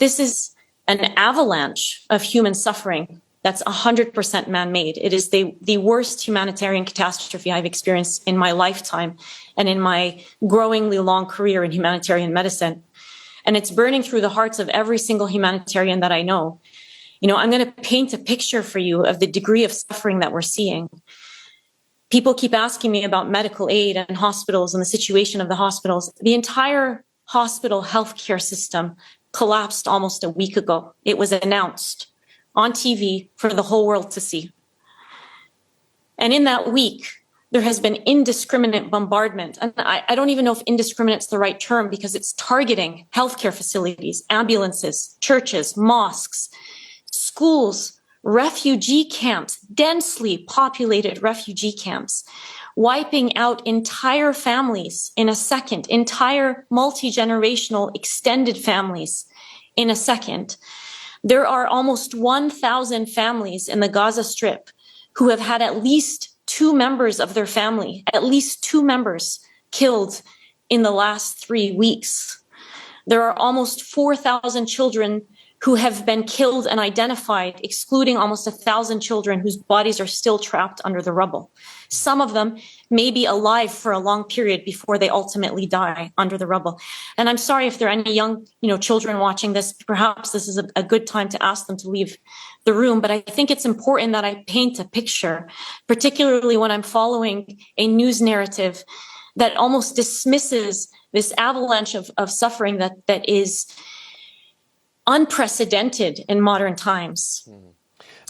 This is an avalanche of human suffering that's 100% man-made. It is the worst humanitarian catastrophe I've experienced in my lifetime and in my growingly long career in humanitarian medicine. And it's burning through the hearts of every single humanitarian that I know. You know, I'm going to paint a picture for you of the degree of suffering that we're seeing. People keep asking me about medical aid and hospitals and the situation of the hospitals. The entire hospital healthcare system collapsed almost a week ago. It was announced on TV for the whole world to see. And in that week, there has been indiscriminate bombardment. And I don't even know if indiscriminate is the right term, because it's targeting healthcare facilities, ambulances, churches, mosques, schools, refugee camps, densely populated refugee camps, wiping out entire families in a second, entire multi-generational extended families in a second. There are almost 1,000 families in the Gaza Strip who have had at least 2 members of their family, at least 2 members killed in the last 3 weeks. There are almost 4,000 children who have been killed and identified, excluding almost 1,000 children whose bodies are still trapped under the rubble. Some of them may be alive for a long period before they ultimately die under the rubble. And I'm sorry if there are any young, children watching this. Perhaps this is a good time to ask them to leave the room. But I think it's important that I paint a picture, particularly when I'm following a news narrative that almost dismisses this avalanche of suffering that is unprecedented in modern times.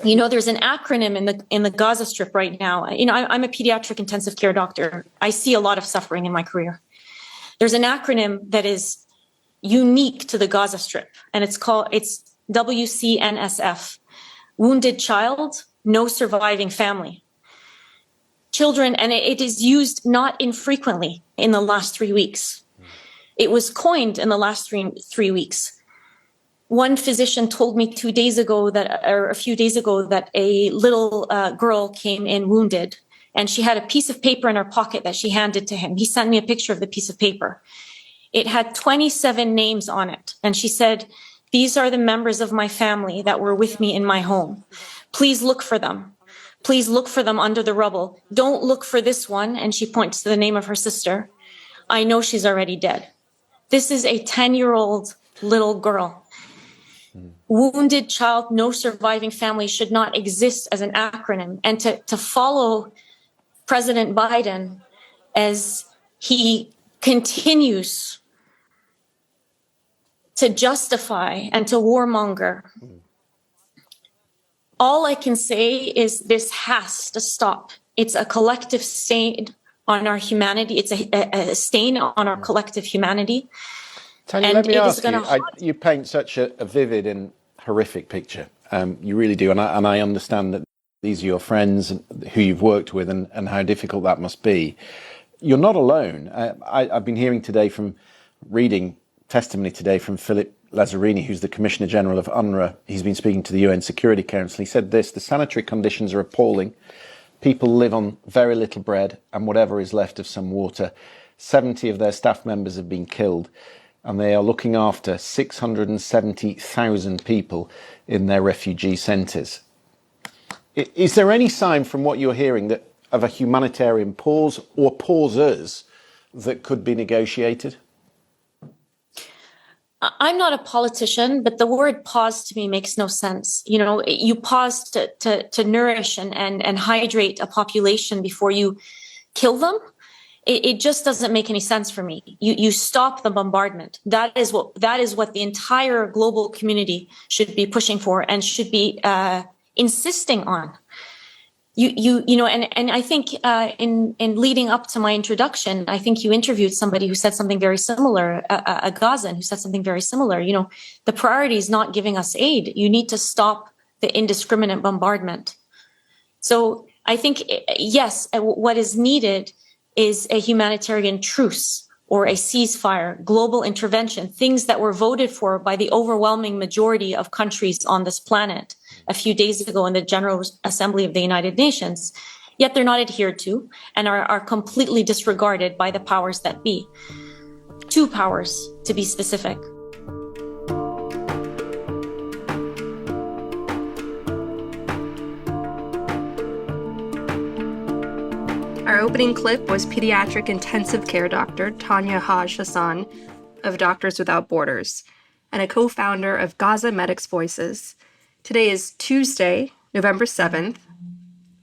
There's an acronym in the Gaza Strip right now. I'm a pediatric intensive care doctor. I see a lot of suffering in my career. There's an acronym that is unique to the Gaza Strip, and it's WCNSF, Wounded Child, No Surviving Family. Children, and it is used not infrequently in the last 3 weeks. It was coined in the last three weeks. One physician told me a few days ago that a little girl came in wounded, and she had a piece of paper in her pocket that she handed to him. He sent me a picture of the piece of paper. It had 27 names on it. And she said, "These are the members of my family that were with me in my home. Please look for them. Please look for them under the rubble. Don't look for this one." And she points to the name of her sister. "I know she's already dead." This is a 10-year-old little girl. Wounded Child, No Surviving Family should not exist as an acronym. And to follow President Biden as he continues to justify and to warmonger, all I can say is this has to stop. It's a collective stain on our humanity. It's a stain on our collective humanity. Tanya, let me ask you, you paint such a vivid and horrific picture. You really do. And I understand that these are your friends who you've worked with and how difficult that must be. You're not alone. I've been reading testimony today from Philip Lazzarini, who's the Commissioner General of UNRWA. He's been speaking to the UN Security Council. He said this: the sanitary conditions are appalling. People live on very little bread and whatever is left of some water. 70 of their staff members have been killed, and they are looking after 670,000 people in their refugee centres. Is there any sign from what you're hearing of a humanitarian pause or pauses that could be negotiated? I'm not a politician, but the word pause to me makes no sense. You pause to nourish and hydrate a population before you kill them. It just doesn't make any sense for me. You stop the bombardment. That is what the entire global community should be pushing for and should be insisting on. And I think in leading up to my introduction, I think you interviewed somebody who said something very similar, a Gazan who said something very similar. The priority is not giving us aid. You need to stop the indiscriminate bombardment. So I think, yes, what is needed is a humanitarian truce or a ceasefire, global intervention, things that were voted for by the overwhelming majority of countries on this planet a few days ago in the General Assembly of the United Nations, yet they're not adhered to and are completely disregarded by the powers that be. 2 powers, to be specific. opening clip was pediatric intensive care doctor Tanya Haj Hassan of Doctors Without Borders and a co-founder of Gaza Medics Voices. Today is Tuesday, November 7th,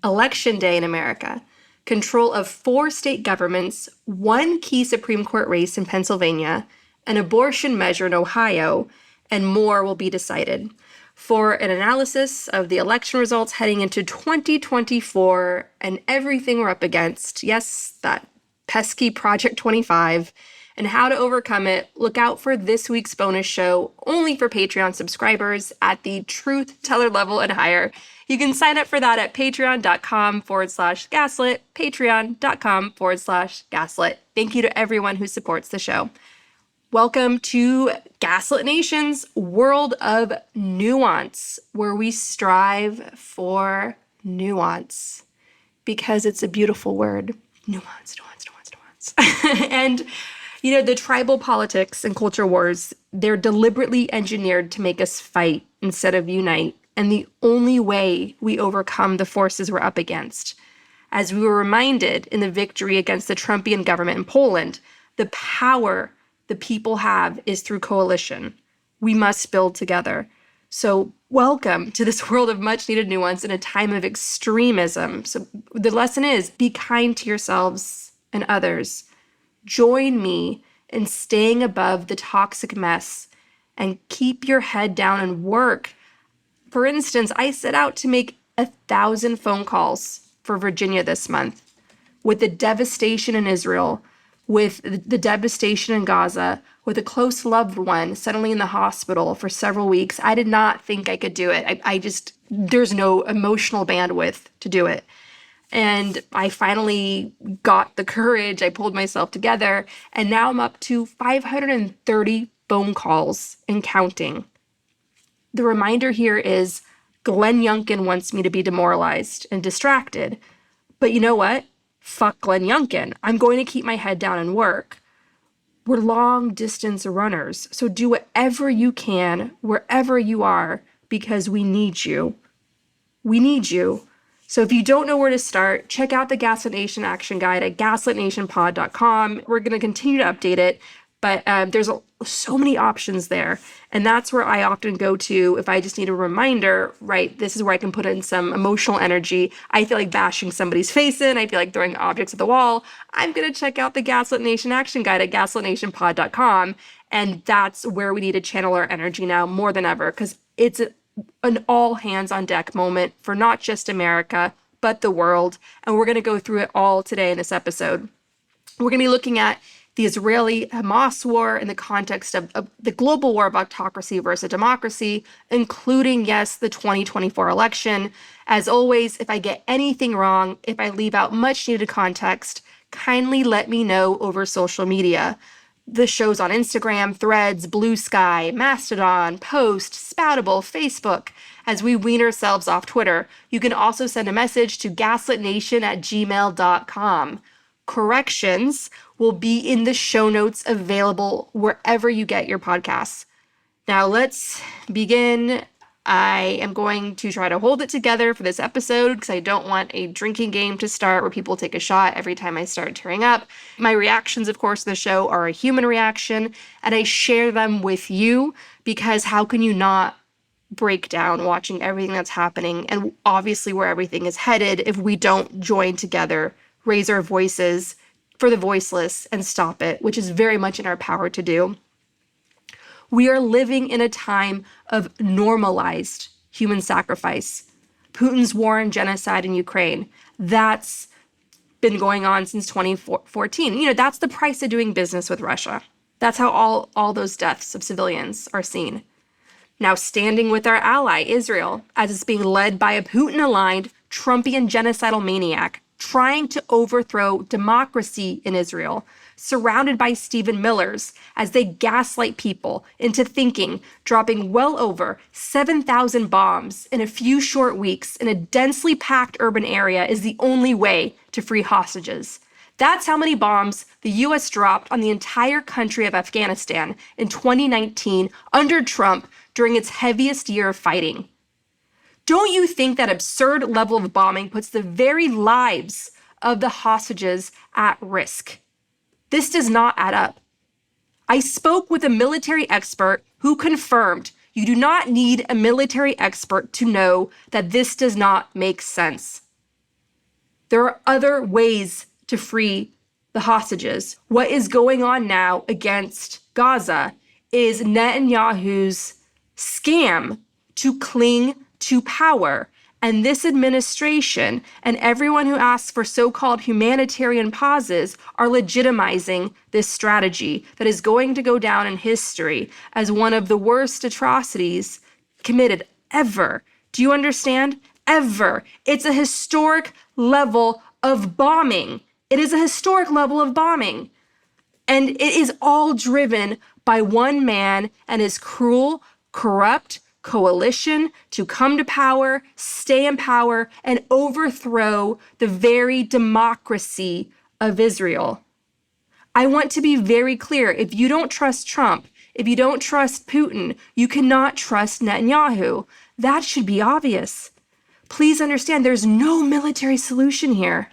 Election Day in America. Control of 4 state governments, 1 key Supreme Court race in Pennsylvania, an abortion measure in Ohio, and more will be decided. For an analysis of the election results heading into 2024 and everything we're up against, yes, that pesky Project 25, and how to overcome it, look out for this week's bonus show only for Patreon subscribers at the truth teller level and higher. You can sign up for that at patreon.com/gaslit, patreon.com/gaslit. Thank you to everyone who supports the show. Welcome to Gaslit Nation's World of Nuance, where we strive for nuance because it's a beautiful word. Nuance, nuance, nuance, nuance. And, you know, the tribal politics and culture wars, they're deliberately engineered to make us fight instead of unite. And the only way we overcome the forces we're up against. As we were reminded in the victory against the Trumpian government in Poland, the power the people have is through coalition. We must build together. So welcome to this world of much needed nuance in a time of extremism. So the lesson is be kind to yourselves and others. Join me in staying above the toxic mess and keep your head down and work. For instance, I set out to make 1,000 phone calls for Virginia this month. With the devastation in Israel, with the devastation in Gaza, with a close loved one suddenly in the hospital for several weeks, I did not think I could do it. There's no emotional bandwidth to do it. And I finally got the courage, I pulled myself together, and now I'm up to 530 phone calls and counting. The reminder here is Glenn Youngkin wants me to be demoralized and distracted. But you know what? Fuck Glenn Youngkin. I'm going to keep my head down and work. We're long distance runners. So do whatever you can, wherever you are, because we need you. We need you. So if you don't know where to start, check out the Gaslit Nation Action Guide at gaslitnationpod.com. We're going to continue to update it. But there's so many options there. And that's where I often go to if I just need a reminder, right? This is where I can put in some emotional energy. I feel like bashing somebody's face in. I feel like throwing objects at the wall. I'm going to check out the Gaslit Nation Action Guide at gaslitnationpod.com. And that's where we need to channel our energy now more than ever, because it's an all hands on deck moment for not just America, but the world. And we're going to go through it all today in this episode. We're going to be looking at the Israeli-Hamas war in the context of the global war of autocracy versus democracy, including, yes, the 2024 election. As always, if I get anything wrong, if I leave out much needed context, kindly let me know over social media. The show's on Instagram, Threads, Blue Sky, Mastodon, Post, Spoutable, Facebook. As we wean ourselves off Twitter, you can also send a message to gaslitnation@gmail.com. Corrections will be in the show notes available wherever you get your podcasts. Now let's begin. I am going to try to hold it together for this episode because I don't want a drinking game to start where people take a shot every time I start tearing up. My reactions, of course, to the show are a human reaction, and I share them with you because how can you not break down watching everything that's happening and obviously where everything is headed if we don't join together, raise our voices for the voiceless and stop it, which is very much in our power to do. We are living in a time of normalized human sacrifice. Putin's war and genocide in Ukraine, that's been going on since 2014. You know, that's the price of doing business with Russia. That's how all those deaths of civilians are seen. Now standing with our ally, Israel, as it's being led by a Putin-aligned Trumpian genocidal maniac trying to overthrow democracy in Israel, surrounded by Stephen Millers as they gaslight people into thinking dropping well over 7,000 bombs in a few short weeks in a densely packed urban area is the only way to free hostages. That's how many bombs the U.S. dropped on the entire country of Afghanistan in 2019 under Trump during its heaviest year of fighting. Don't you think that absurd level of bombing puts the very lives of the hostages at risk. This does not add up. I spoke with a military expert who confirmed you do not need a military expert to know that this does not make sense. There are other ways to free the hostages. What is going on now against Gaza is Netanyahu's scam to cling to power. And this administration and everyone who asks for so-called humanitarian pauses are legitimizing this strategy that is going to go down in history as one of the worst atrocities committed ever. Do you understand? Ever. It's a historic level of bombing. It is a historic level of bombing. And it is all driven by one man and his cruel, corrupt coalition to come to power, stay in power, and overthrow the very democracy of Israel. I want to be very clear. If you don't trust Trump, if you don't trust Putin, you cannot trust Netanyahu. That should be obvious. Please understand, there's no military solution here.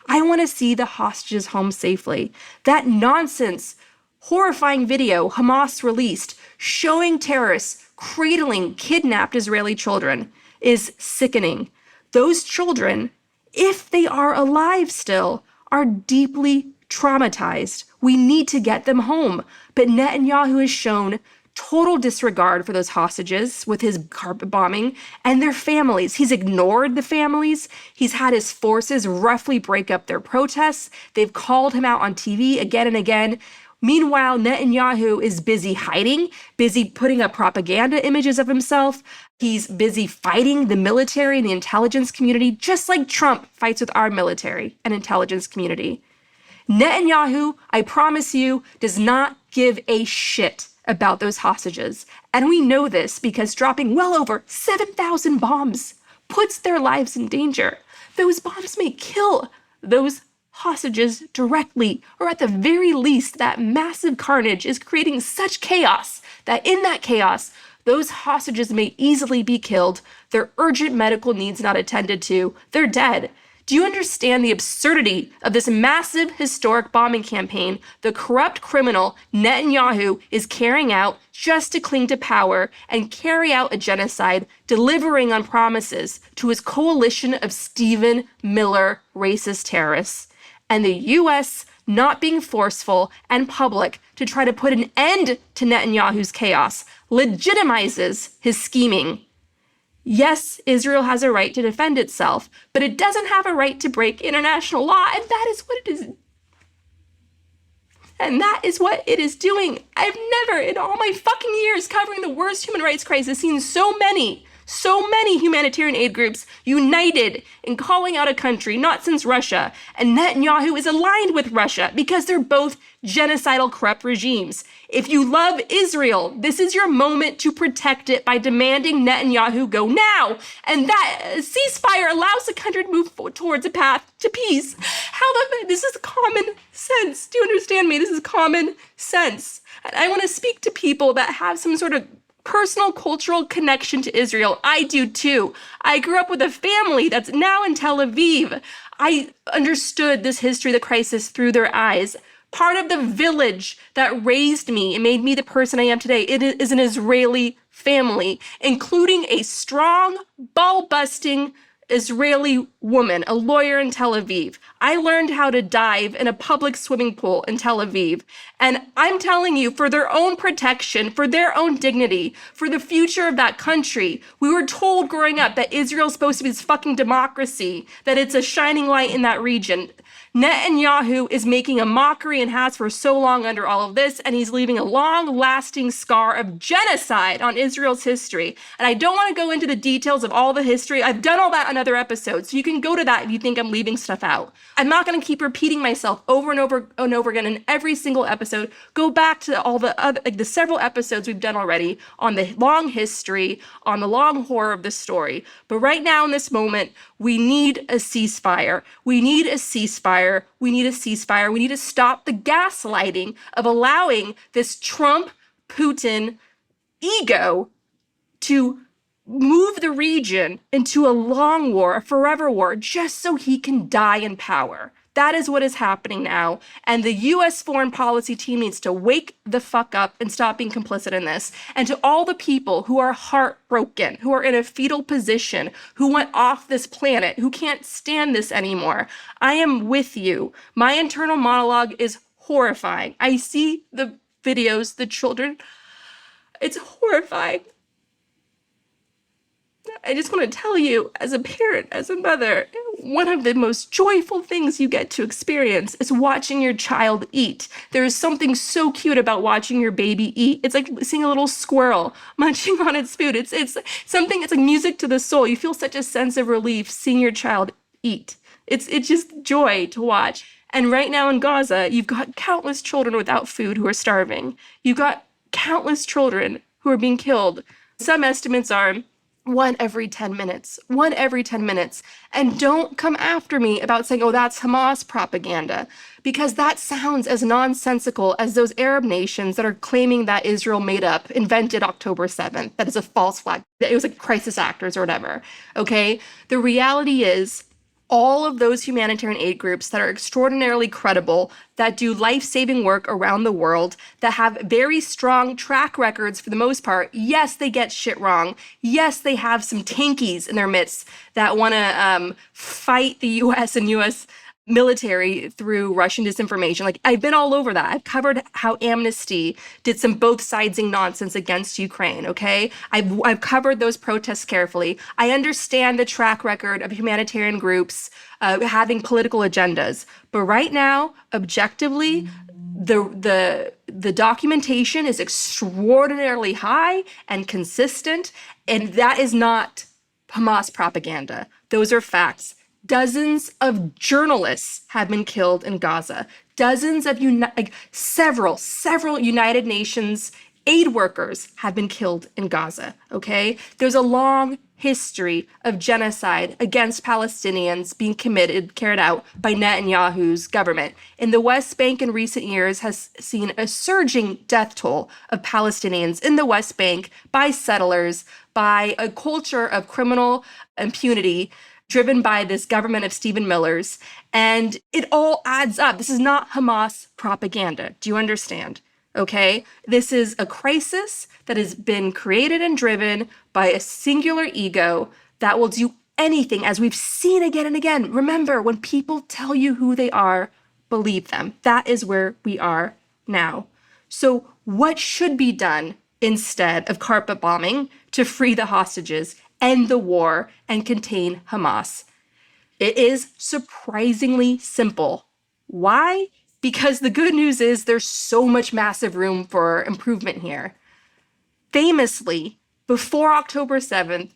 I want to see the hostages home safely. That nonsense, horrifying video Hamas released showing terrorists cradling kidnapped Israeli children is sickening. Those children, if they are alive still, are deeply traumatized. We need to get them home. But Netanyahu has shown total disregard for those hostages with his carpet bombing and their families. He's ignored the families. He's had his forces roughly break up their protests. They've called him out on TV again and again. Meanwhile, Netanyahu is busy hiding, busy putting up propaganda images of himself. He's busy fighting the military and the intelligence community, just like Trump fights with our military and intelligence community. Netanyahu, I promise you, does not give a shit about those hostages. And we know this because dropping well over 7,000 bombs puts their lives in danger. Those bombs may kill those hostages directly, or at the very least, that massive carnage is creating such chaos that in that chaos, those hostages may easily be killed, their urgent medical needs not attended to, they're dead. Do you understand the absurdity of this massive historic bombing campaign the corrupt criminal Netanyahu is carrying out just to cling to power and carry out a genocide, delivering on promises to his coalition of Stephen Miller racist terrorists? And the US not being forceful and public to try to put an end to Netanyahu's chaos legitimizes his scheming. Yes, Israel has a right to defend itself, but it doesn't have a right to break international law, and that is what it is. And that is what it is doing. I've never, in all my fucking years covering the worst human rights crisis, seen so many humanitarian aid groups united in calling out a country, not since Russia. And Netanyahu is aligned with Russia because they're both genocidal, corrupt regimes. If you love Israel, this is your moment to protect it by demanding Netanyahu go now. And that ceasefire allows the country to move towards a path to peace. This is common sense. Do you understand me? This is common sense. And I want to speak to people that have some sort of personal cultural connection to Israel. I do too. I grew up with a family that's now in Tel Aviv. I understood this history of the crisis through their eyes. Part of the village that raised me and made me the person I am today, it is an Israeli family, including a strong, ball-busting Israeli woman, a lawyer in Tel Aviv. I learned how to dive in a public swimming pool in Tel Aviv. And I'm telling you, for their own protection, for their own dignity, for the future of that country, we were told growing up that Israel's supposed to be this fucking democracy, that it's a shining light in that region. Netanyahu is making a mockery and has for so long under all of this, and he's leaving a long-lasting scar of genocide on Israel's history. And I don't want to go into the details of all the history. I've done all that on other episodes, so you can go to that if you think I'm leaving stuff out. I'm not going to keep repeating myself over and over and over again in every single episode. Go back to all the other, the several episodes we've done already on the long history, on the long horror of the story. But right now in this moment, we need a ceasefire. We need a ceasefire. We need a ceasefire. We need to stop the gaslighting of allowing this Trump-Putin ego to move the region into a long war, a forever war, just so he can die in power. That is what is happening now. And the US foreign policy team needs to wake the fuck up and stop being complicit in this. And to all the people who are heartbroken, who are in a fetal position, who went off this planet, who can't stand this anymore, I am with you. My internal monologue is horrifying. I see the videos, the children. It's horrifying. I just want to tell you, as a parent, as a mother, one of the most joyful things you get to experience is watching your child eat. There is something so cute about watching your baby eat. It's like seeing a little squirrel munching on its food. It's something, it's like music to the soul. You feel such a sense of relief seeing your child eat. It's just joy to watch. And right now in Gaza, you've got countless children without food who are starving. You've got countless children who are being killed. Some estimates are one every 10 minutes. And don't come after me about saying, oh, that's Hamas propaganda, because that sounds as nonsensical as those Arab nations that are claiming that Israel invented October 7th. That is a false flag. It was like crisis actors or whatever. Okay? The reality is, all of those humanitarian aid groups that are extraordinarily credible, that do life-saving work around the world, that have very strong track records for the most part. Yes, they get shit wrong. Yes, they have some tankies in their midst that want to fight the US and US military through Russian disinformation. Like, I've been all over that. I've covered how Amnesty did some both sidesing nonsense against Ukraine, okay? I've covered those protests carefully. I understand the track record of humanitarian groups having political agendas. But right now, objectively, the documentation is extraordinarily high and consistent, and that is not Hamas propaganda. Those are facts. Dozens of journalists have been killed in Gaza. Dozens of several United Nations aid workers have been killed in Gaza, okay? There's a long history of genocide against Palestinians being carried out by Netanyahu's government. In the West Bank in recent years has seen a surging death toll of Palestinians in the West Bank by settlers, by a culture of criminal impunity driven by this government of Stephen Miller's, and it all adds up. This is not Hamas propaganda. Do you understand? Okay? This is a crisis that has been created and driven by a singular ego that will do anything, as we've seen again and again. Remember, when people tell you who they are, believe them. That is where we are now. So what should be done instead of carpet bombing to free the hostages, end the war, and contain Hamas? It is surprisingly simple. Why? Because the good news is there's so much massive room for improvement here. Famously, before October 7th,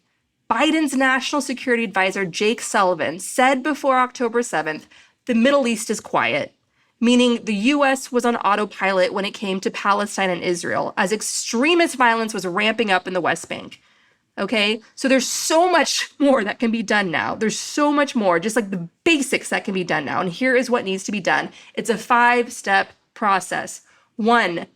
Biden's national security advisor, Jake Sullivan, said before October 7th, the Middle East is quiet, meaning the US was on autopilot when it came to Palestine and Israel, as extremist violence was ramping up in the West Bank. Okay, so there's so much more that can be done now. There's so much more, just like the basics that can be done now. And here is what needs to be done. It's a 5-step process. 1,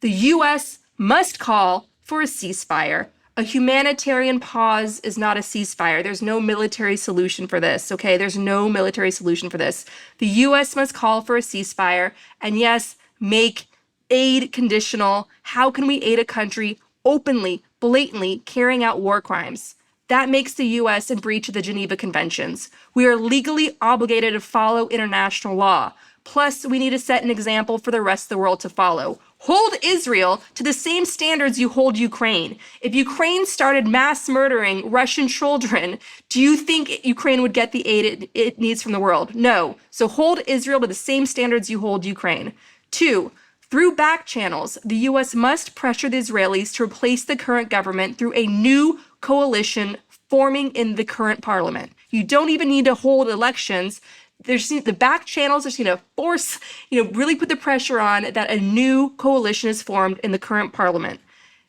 the US must call for a ceasefire. A humanitarian pause is not a ceasefire. There's no military solution for this, okay? There's no military solution for this. The US must call for a ceasefire, and yes, make aid conditional. How can we aid a country openly, blatantly carrying out war crimes? That makes the US in breach of the Geneva Conventions. We are legally obligated to follow international law. Plus, we need to set an example for the rest of the world to follow. Hold Israel to the same standards you hold Ukraine. If Ukraine started mass murdering Russian children, do you think Ukraine would get the aid it needs from the world? No. So hold Israel to the same standards you hold Ukraine. 2, through back channels, the US must pressure the Israelis to replace the current government through a new coalition forming in the current parliament. You don't even need to hold elections. There's the back channels are going to force, really put the pressure on that a new coalition is formed in the current parliament.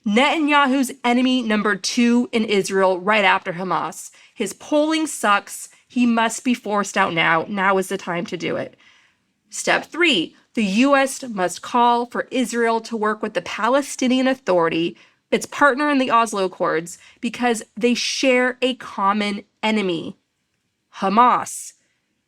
Netanyahu's enemy number 2 in Israel right after Hamas. His polling sucks. He must be forced out now. Now is the time to do it. Step 3, the US must call for Israel to work with the Palestinian Authority its partner in the Oslo Accords, because they share a common enemy, Hamas.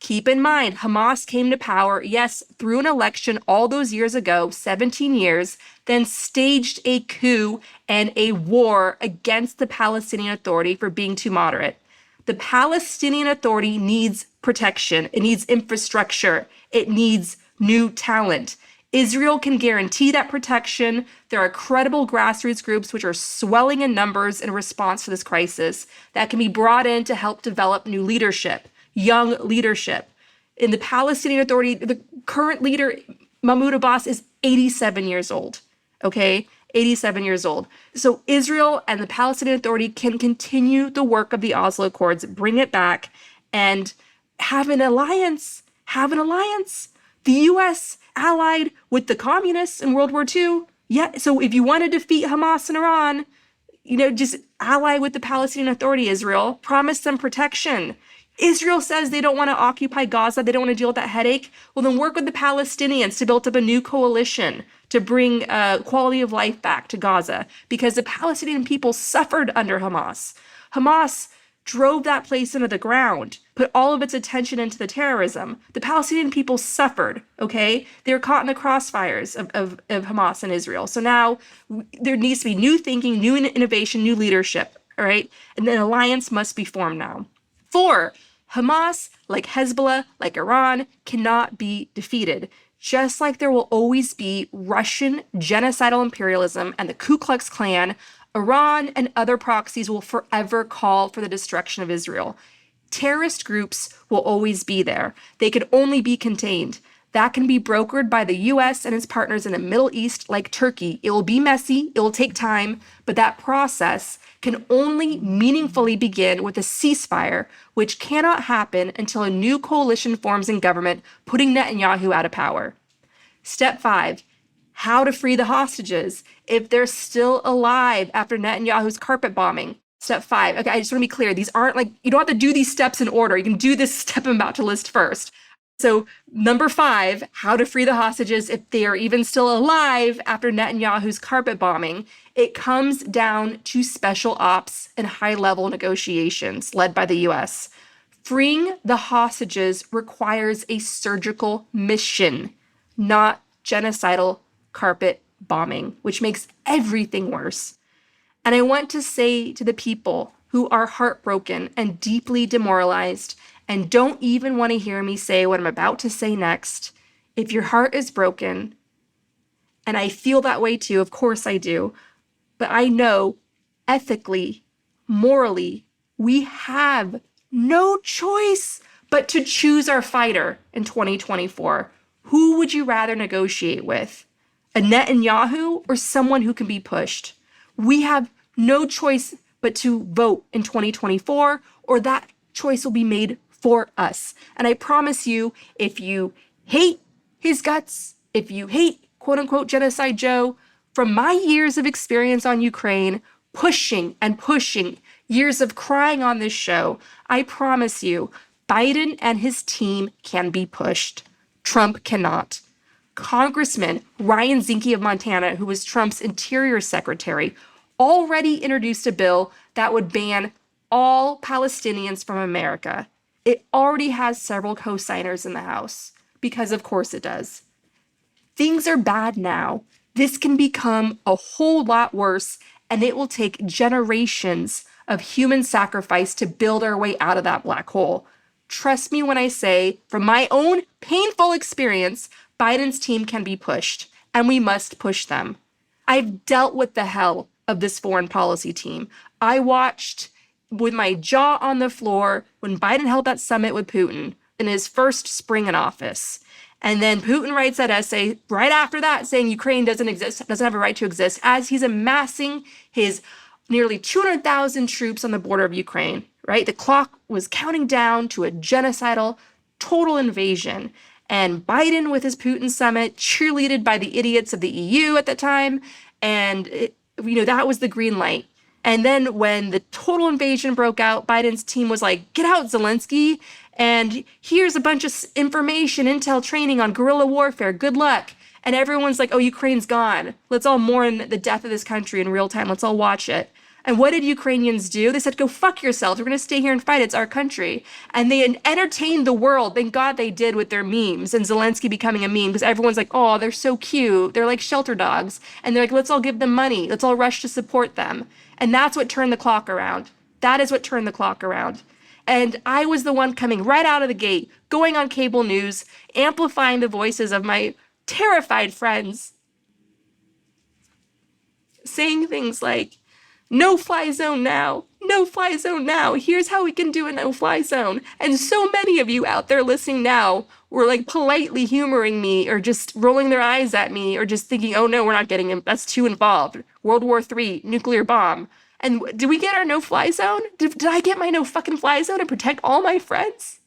Keep in mind, Hamas came to power, yes, through an election all those years ago, 17 years, then staged a coup and a war against the Palestinian Authority for being too moderate. The Palestinian Authority needs protection. It needs infrastructure. It needs new talent. Israel can guarantee that protection. There are credible grassroots groups which are swelling in numbers in response to this crisis that can be brought in to help develop new leadership, young leadership. In the Palestinian Authority, the current leader, Mahmoud Abbas, is 87 years old, okay? 87 years old. So Israel and the Palestinian Authority can continue the work of the Oslo Accords, bring it back, and have an alliance. Have an alliance. The U.S. allied with the communists in World War II. Yeah, so if you want to defeat Hamas and Iran, just ally with the Palestinian Authority, Israel. Promise them protection. Israel says they don't want to occupy Gaza. They don't want to deal with that headache. Well, then work with the Palestinians to build up a new coalition to bring quality of life back to Gaza, because the Palestinian people suffered under Hamas. Hamas drove that place into the ground, put all of its attention into the terrorism. The Palestinian people suffered, okay? They were caught in the crossfires of Hamas and Israel. So now there needs to be new thinking, new innovation, new leadership, all right? And an alliance must be formed now. 4, Hamas, like Hezbollah, like Iran, cannot be defeated. Just like there will always be Russian genocidal imperialism and the Ku Klux Klan, Iran and other proxies will forever call for the destruction of Israel. Terrorist groups will always be there. They could only be contained. That can be brokered by the US and its partners in the Middle East, like Turkey. It will be messy, it will take time, but that process can only meaningfully begin with a ceasefire, which cannot happen until a new coalition forms in government, putting Netanyahu out of power. Step 5, how to free the hostages if they're still alive after Netanyahu's carpet bombing. Step 5, okay, I just want to be clear. These aren't you don't have to do these steps in order. You can do this step I'm about to list first. So number 5, how to free the hostages if they are even still alive after Netanyahu's carpet bombing. It comes down to special ops and high-level negotiations led by the US. Freeing the hostages requires a surgical mission, not genocidal carpet bombing, which makes everything worse. And I want to say to the people who are heartbroken and deeply demoralized and don't even want to hear me say what I'm about to say next, if your heart is broken, and I feel that way too, of course I do, but I know ethically, morally, we have no choice but to choose our fighter in 2024. Who would you rather negotiate with? A Netanyahu or someone who can be pushed? We have no choice but to vote in 2024, or that choice will be made for us. And I promise you, if you hate his guts, if you hate quote unquote Genocide Joe, from my years of experience on Ukraine, pushing and pushing, years of crying on this show, I promise you, Biden and his team can be pushed. Trump cannot. Congressman Ryan Zinke of Montana, who was Trump's Interior Secretary, already introduced a bill that would ban all Palestinians from America. It already has several co-signers in the House, because of course it does. Things are bad now. This can become a whole lot worse, and it will take generations of human sacrifice to build our way out of that black hole. Trust me when I say, from my own painful experience, Biden's team can be pushed, and we must push them. I've dealt with the hell of this foreign policy team. I watched with my jaw on the floor when Biden held that summit with Putin in his first spring in office. And then Putin writes that essay right after that saying Ukraine doesn't exist, doesn't have a right to exist, as he's amassing his nearly 200,000 troops on the border of Ukraine, right? The clock was counting down to a genocidal, total invasion. And Biden with his Putin summit, cheerleaded by the idiots of the EU at the time, and that was the green light. And then when the total invasion broke out, Biden's team was like, get out, Zelensky. And here's a bunch of information, intel training on guerrilla warfare. Good luck. And everyone's like, oh, Ukraine's gone. Let's all mourn the death of this country in real time. Let's all watch it. And what did Ukrainians do? They said, go fuck yourselves. We're going to stay here and fight. It's our country. And they entertained the world. Thank God they did with their memes and Zelensky becoming a meme because everyone's like, oh, they're so cute. They're like shelter dogs. And they're like, let's all give them money. Let's all rush to support them. And that's what turned the clock around. That is what turned the clock around. And I was the one coming right out of the gate, going on cable news, amplifying the voices of my terrified friends, saying things like, no fly zone now, no fly zone now. Here's how we can do a no fly zone. And so many of you out there listening now were like politely humoring me or just rolling their eyes at me or just thinking, oh no, we're not getting him. That's too involved. World War III, nuclear bomb. And did we get our no fly zone? Did I get my no fucking fly zone and protect all my friends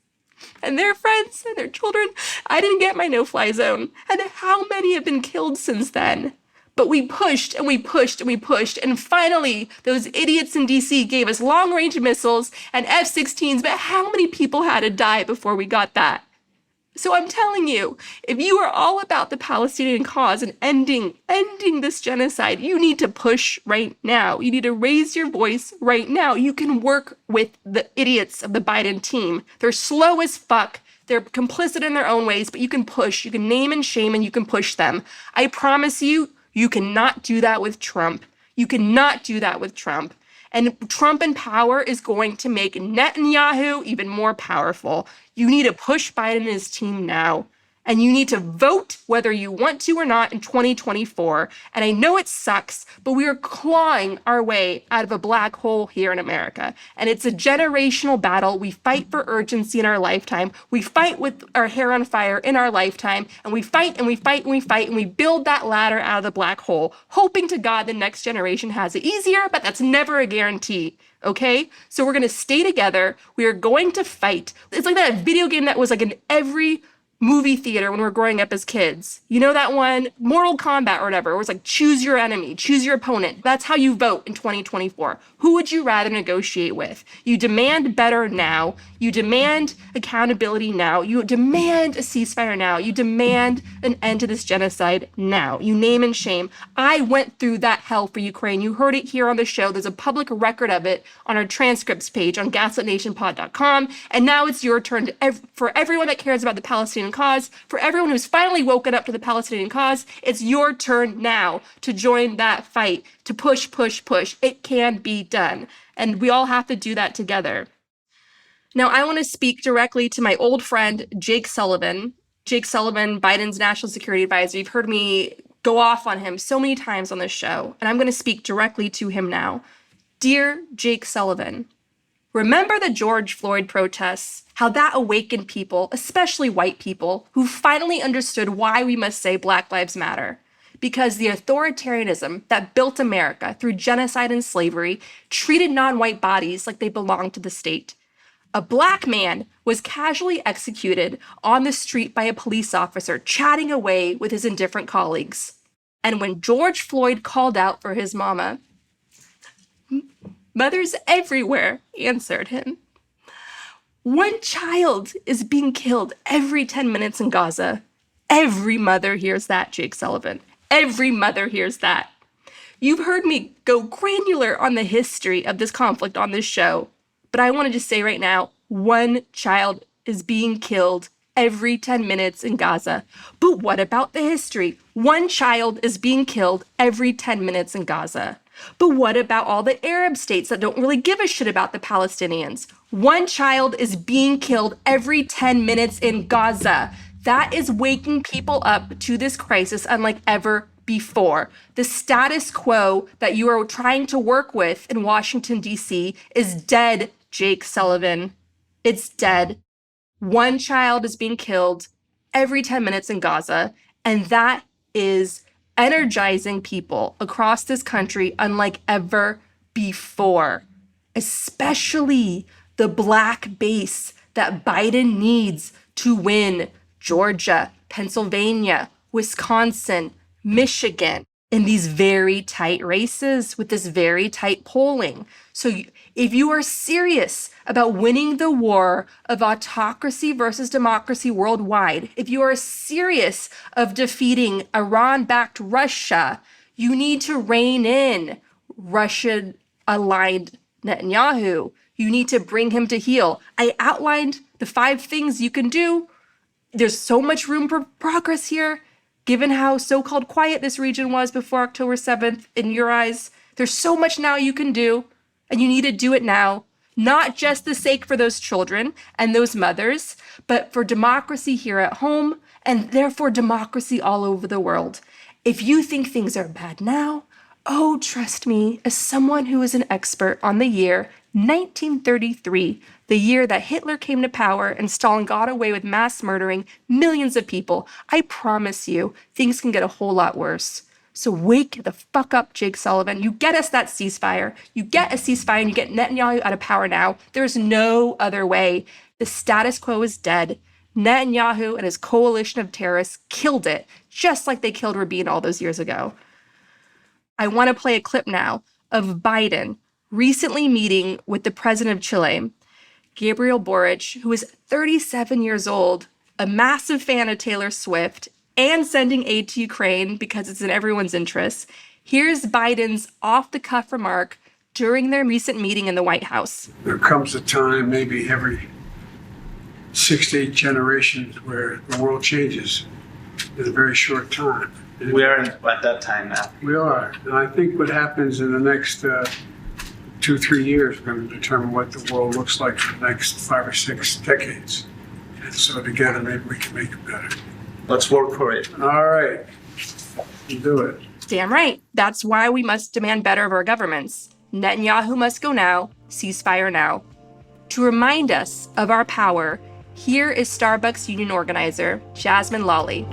and their friends and their children? I didn't get my no fly zone. And how many have been killed since then? But we pushed and we pushed and we pushed. And finally, those idiots in DC gave us long-range missiles and F-16s. But how many people had to die before we got that? So I'm telling you, if you are all about the Palestinian cause and ending this genocide, you need to push right now. You need to raise your voice right now. You can work with the idiots of the Biden team. They're slow as fuck. They're complicit in their own ways, but you can push. You can name and shame and you can push them. I promise you, you cannot do that with Trump. You cannot do that with Trump. And Trump in power is going to make Netanyahu even more powerful. You need to push Biden and his team now. And you need to vote whether you want to or not in 2024. And I know it sucks, but we are clawing our way out of a black hole here in America. And it's a generational battle. We fight for urgency in our lifetime. We fight with our hair on fire in our lifetime. And we fight and we fight and we fight and we build that ladder out of the black hole, hoping to God the next generation has it easier, but that's never a guarantee. Okay? So we're going to stay together. We are going to fight. It's like that video game that was like in every movie theater when we were growing up as kids. You know that one? Mortal Kombat or whatever. It was like, choose your enemy, choose your opponent. That's how you vote in 2024. Who would you rather negotiate with? You demand better now. You demand accountability now. You demand a ceasefire now. You demand an end to this genocide now. You name and shame. I went through that hell for Ukraine. You heard it here on the show. There's a public record of it on our transcripts page on gaslitnationpod.com. And now it's your turn for everyone that cares about the Palestinian cause, for everyone who's finally woken up to the Palestinian cause, it's your turn now to join that fight, to push, push, push. It can be done. And we all have to do that together. Now, I want to speak directly to my old friend, Jake Sullivan. Jake Sullivan, Biden's national security advisor. You've heard me go off on him so many times on this show, and I'm going to speak directly to him now. Dear Jake Sullivan, remember the George Floyd protests, how that awakened people, especially white people, who finally understood why we must say Black Lives Matter. Because the authoritarianism that built America through genocide and slavery treated non-white bodies like they belonged to the state. A Black man was casually executed on the street by a police officer chatting away with his indifferent colleagues. And when George Floyd called out for his mama, mothers everywhere answered him. One child is being killed every 10 minutes in Gaza. Every mother hears that, Jake Sullivan. Every mother hears that. You've heard me go granular on the history of this conflict on this show, but I want to just say right now, one child is being killed every 10 minutes in Gaza. But what about the history? One child is being killed every 10 minutes in Gaza. But what about all the Arab states that don't really give a shit about the Palestinians? One child is being killed every 10 minutes in Gaza. That is waking people up to this crisis unlike ever before. The status quo that you are trying to work with in Washington, D.C. is dead, Jake Sullivan. It's dead. One child is being killed every 10 minutes in Gaza, and that is energizing people across this country unlike ever before, especially the Black base that Biden needs to win Georgia, Pennsylvania, Wisconsin, Michigan. in these very tight races with this very tight polling. So if you are serious about winning the war of autocracy versus democracy worldwide, if you are serious of defeating Iran-backed Russia, you need to rein in Russian-aligned Netanyahu. You need to bring him to heel. I outlined the 5 things you can do. There's so much room for progress here. Given how so-called quiet this region was before October 7th, in your eyes, there's so much now you can do, and you need to do it now. Not just the sake for those children and those mothers, but for democracy here at home, and therefore democracy all over the world. If you think things are bad now, oh, trust me, as someone who is an expert on the year 1933, the year that Hitler came to power and Stalin got away with mass murdering millions of people, I promise you, things can get a whole lot worse. So wake the fuck up, Jake Sullivan. You get us that ceasefire. You get a ceasefire and you get Netanyahu out of power now. There's no other way. The status quo is dead. Netanyahu and his coalition of terrorists killed it, just like they killed Rabin all those years ago. I want to play a clip now of Biden recently meeting with the president of Chile, Gabriel Boric, who is 37 years old, a massive fan of Taylor Swift, and sending aid to Ukraine because it's in everyone's interest. Here's Biden's off-the-cuff remark during their recent meeting in the White House. There comes a time, maybe every 6 to 8 generations, where the world changes in a very short time. We are at that time now. We are. And I think what happens in the next 2-3 years is going to determine what the world looks like for the next 5 or 6 decades. And so together, maybe we can make it better. Let's work for it. All right. We'll do it. Damn right. That's why we must demand better of our governments. Netanyahu must go now. Ceasefire now. To remind us of our power, here is Starbucks union organizer Jasmine Lawley.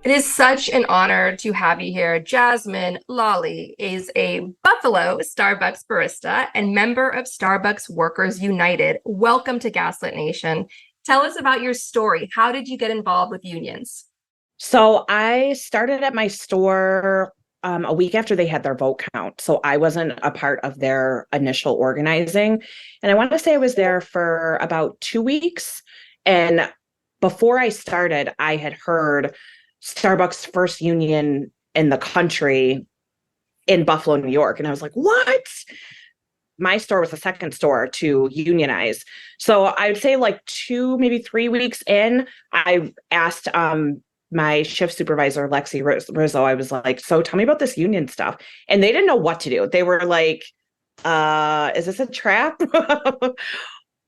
It is such an honor to have you here. Jasmine Lawley is a Buffalo Starbucks barista and member of Starbucks Workers United. Welcome to Gaslit Nation. Tell us about your story. How did you get involved with unions? So I started at my store a week after they had their vote count. So I wasn't a part of their initial organizing. And I want to say I was there for about 2 weeks. And before I started, I had heard Starbucks' first union in the country in Buffalo, New York. And I was like, what? My store was the second store to unionize. So I would say like 2, maybe 3 weeks in, I asked my shift supervisor, Lexi Rizzo, I was like, so tell me about this union stuff. And they didn't know what to do. They were like, is this a trap?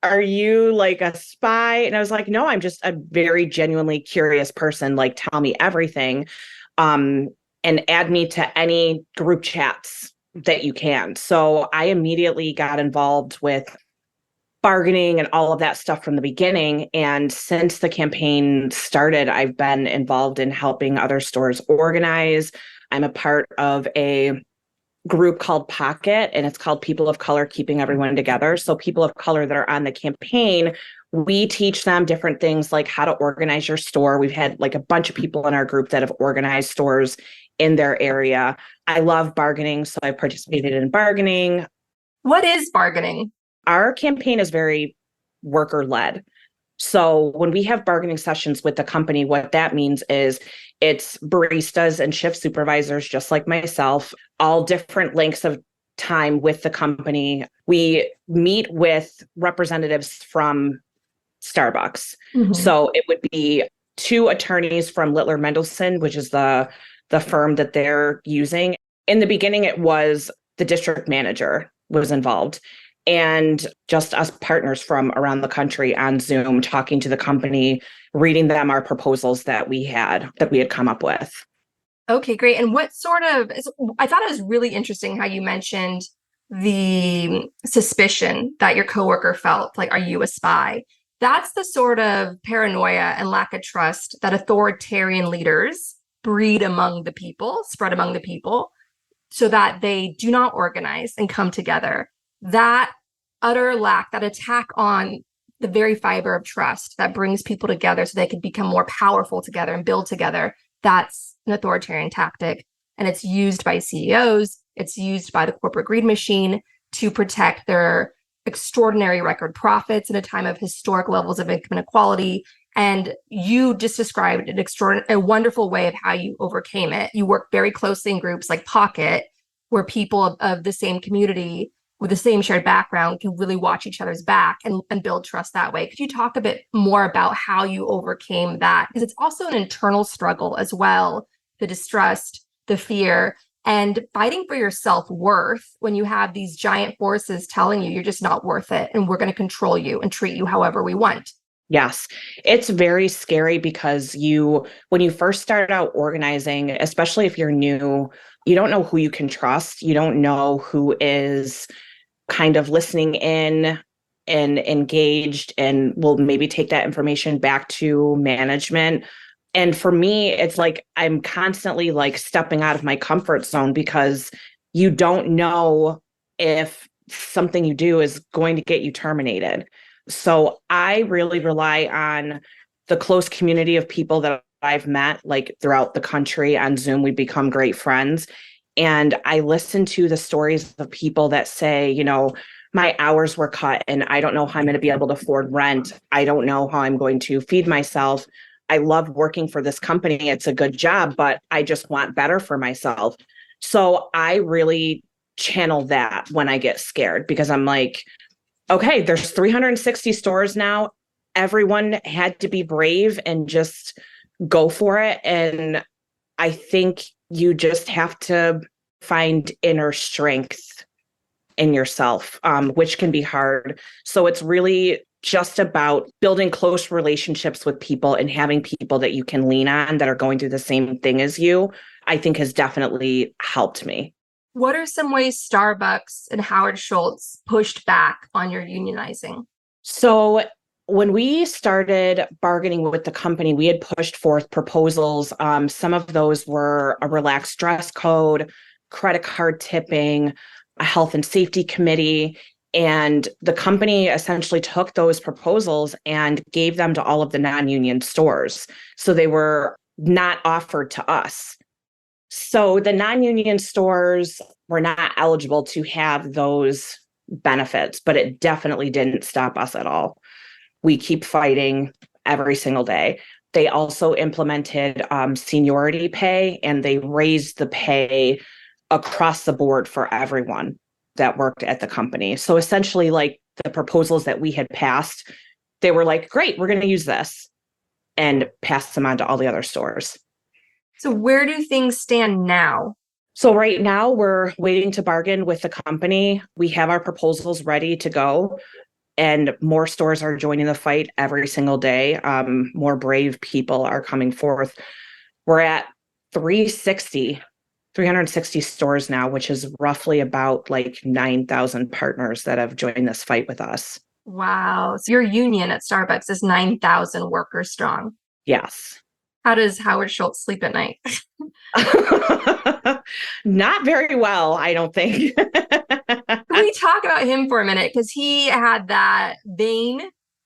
Are you like a spy? And I was like, no, I'm just a very genuinely curious person. Like, tell me everything, and add me to any group chats that you can. So I immediately got involved with bargaining and all of that stuff from the beginning. And since the campaign started, I've been involved in helping other stores organize. I'm a part of a group called Pocket, and it's called People of Color Keeping Everyone Together. So people of color that are on the campaign, we teach them different things like how to organize your store. We've had like a bunch of people in our group that have organized stores in their area. I love bargaining, so I participated in bargaining. What is bargaining? Our campaign is very worker-led. So when we have bargaining sessions with the company, what that means is it's baristas and shift supervisors, just like myself, all different lengths of time with the company. We meet with representatives from Starbucks. Mm-hmm. So it would be 2 attorneys from Littler Mendelsohn, which is the firm that they're using. In the beginning, it was the district manager was involved. And just us partners from around the country on Zoom, talking to the company, reading them our proposals that we had come up with. Okay, great. And what sort of, I thought it was really interesting how you mentioned the suspicion that your coworker felt, like, are you a spy? That's the sort of paranoia and lack of trust that authoritarian leaders breed among the people, spread among the people, so that they do not organize and come together. That utter lack, that attack on the very fiber of trust that brings people together so they can become more powerful together and build together, That's an authoritarian tactic. And it's used by CEOs. It's used by the corporate greed machine to protect their extraordinary record profits in a time of historic levels of income inequality. And you just described a wonderful way of how you overcame it. You work very closely in groups like Pocket, where people of the same community with the same shared background can really watch each other's back and build trust that way. Could you talk a bit more about how you overcame that? Because it's also an internal struggle as well, the distrust, the fear, and fighting for your self-worth when you have these giant forces telling you you're just not worth it and we're going to control you and treat you however we want. Yes, it's very scary because when you first start out organizing, especially if you're new, you don't know who you can trust. You don't know who is kind of listening in and engaged and will maybe take that information back to management. And for me, it's like I'm constantly like stepping out of my comfort zone because you don't know if something you do is going to get you terminated. So I really rely on the close community of people that I've met like throughout the country on Zoom. We've become great friends. And I listen to the stories of people that say, my hours were cut and I don't know how I'm going to be able to afford rent. I don't know how I'm going to feed myself. I love working for this company. It's a good job, but I just want better for myself. So I really channel that when I get scared because I'm like, okay, there's 360 stores now. Everyone had to be brave and just go for it. And I think you just have to find inner strength in yourself, which can be hard. So it's really just about building close relationships with people and having people that you can lean on that are going through the same thing as you, I think has definitely helped me. What are some ways Starbucks and Howard Schultz pushed back on your unionizing? So when we started bargaining with the company, we had pushed forth proposals. Some of those were a relaxed dress code, credit card tipping, a health and safety committee. And the company essentially took those proposals and gave them to all of the non-union stores. So they were not offered to us. So the non-union stores were not eligible to have those benefits, but it definitely didn't stop us at all. We keep fighting every single day. They also implemented seniority pay, and they raised the pay across the board for everyone that worked at the company. So essentially, like the proposals that we had passed, they were like, great, we're going to use this, and pass them on to all the other stores. So where do things stand now? So right now we're waiting to bargain with the company. We have our proposals ready to go, and more stores are joining the fight every single day. More brave people are coming forth. We're at 360 stores now, which is roughly about like 9,000 partners that have joined this fight with us. Wow. So your union at Starbucks is 9,000 workers strong. Yes. How does Howard Schultz sleep at night? Not very well, I don't think. Can we talk about him for a minute? Because he had that vain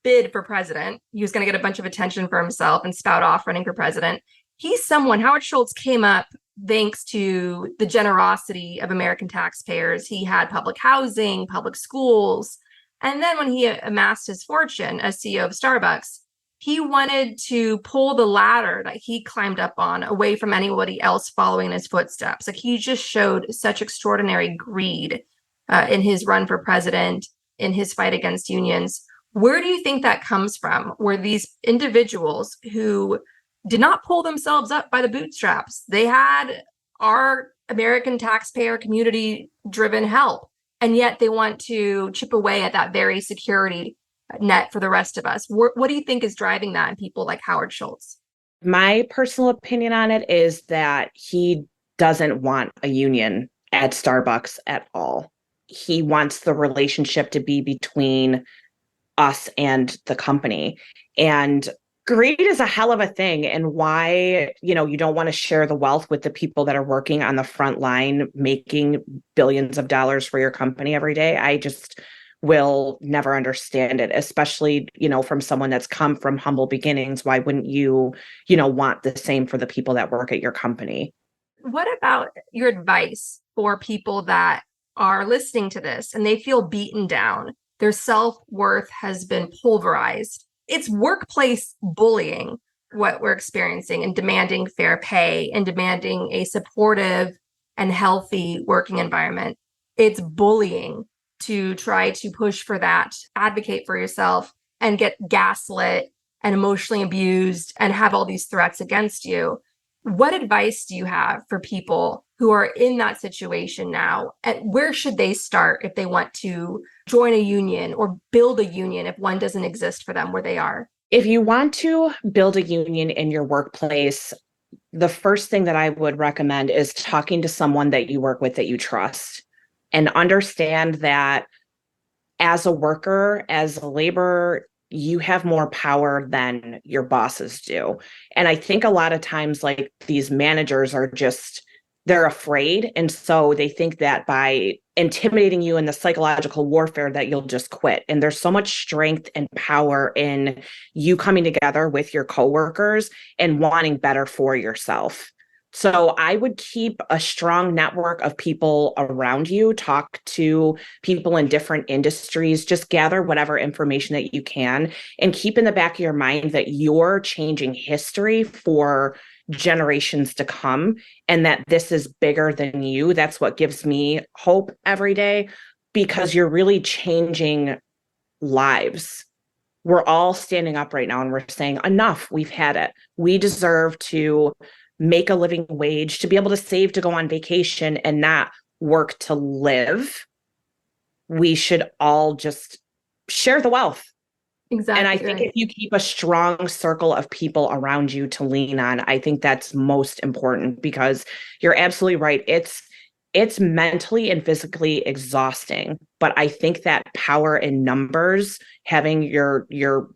bid for president. He was going to get a bunch of attention for himself and spout off running for president. Howard Schultz came up thanks to the generosity of American taxpayers. He had public housing, public schools. And then when he amassed his fortune as CEO of Starbucks, he wanted to pull the ladder that he climbed up on away from anybody else following in his footsteps. Like he just showed such extraordinary greed in his run for president, in his fight against unions. Where do you think that comes from? Were these individuals who did not pull themselves up by the bootstraps? They had our American taxpayer community driven help, and yet they want to chip away at that very security net for the rest of us. What do you think is driving that in people like Howard Schultz? My personal opinion on it is that he doesn't want a union at Starbucks at all. He wants the relationship to be between us and the company. And greed is a hell of a thing. And why, you don't want to share the wealth with the people that are working on the front line, making billions of dollars for your company every day. will never understand it, especially, from someone that's come from humble beginnings. Why wouldn't you, want the same for the people that work at your company? What about your advice for people that are listening to this and they feel beaten down? Their self-worth has been pulverized. It's workplace bullying, what we're experiencing, and demanding fair pay and demanding a supportive and healthy working environment. It's bullying to try to push for that, advocate for yourself, and get gaslit and emotionally abused and have all these threats against you. What advice do you have for people who are in that situation now? And where should they start if they want to join a union or build a union if one doesn't exist for them where they are? If you want to build a union in your workplace, the first thing that I would recommend is talking to someone that you work with that you trust, and understand that as a worker, as a laborer, you have more power than your bosses do. And I think a lot of times, like, these managers are they're afraid. And so they think that by intimidating you in the psychological warfare that you'll just quit. And there's so much strength and power in you coming together with your coworkers and wanting better for yourself. So I would keep a strong network of people around you, talk to people in different industries, just gather whatever information that you can, and keep in the back of your mind that you're changing history for generations to come, and that this is bigger than you. That's what gives me hope every day, because you're really changing lives. We're all standing up right now and we're saying, enough, we've had it. We deserve to make a living wage, to be able to save to go on vacation and not work to live. We should all just share the wealth. Exactly. And I think if you keep a strong circle of people around you to lean on, I think that's most important, because you're absolutely right. It's mentally and physically exhausting, but I think that power in numbers, having your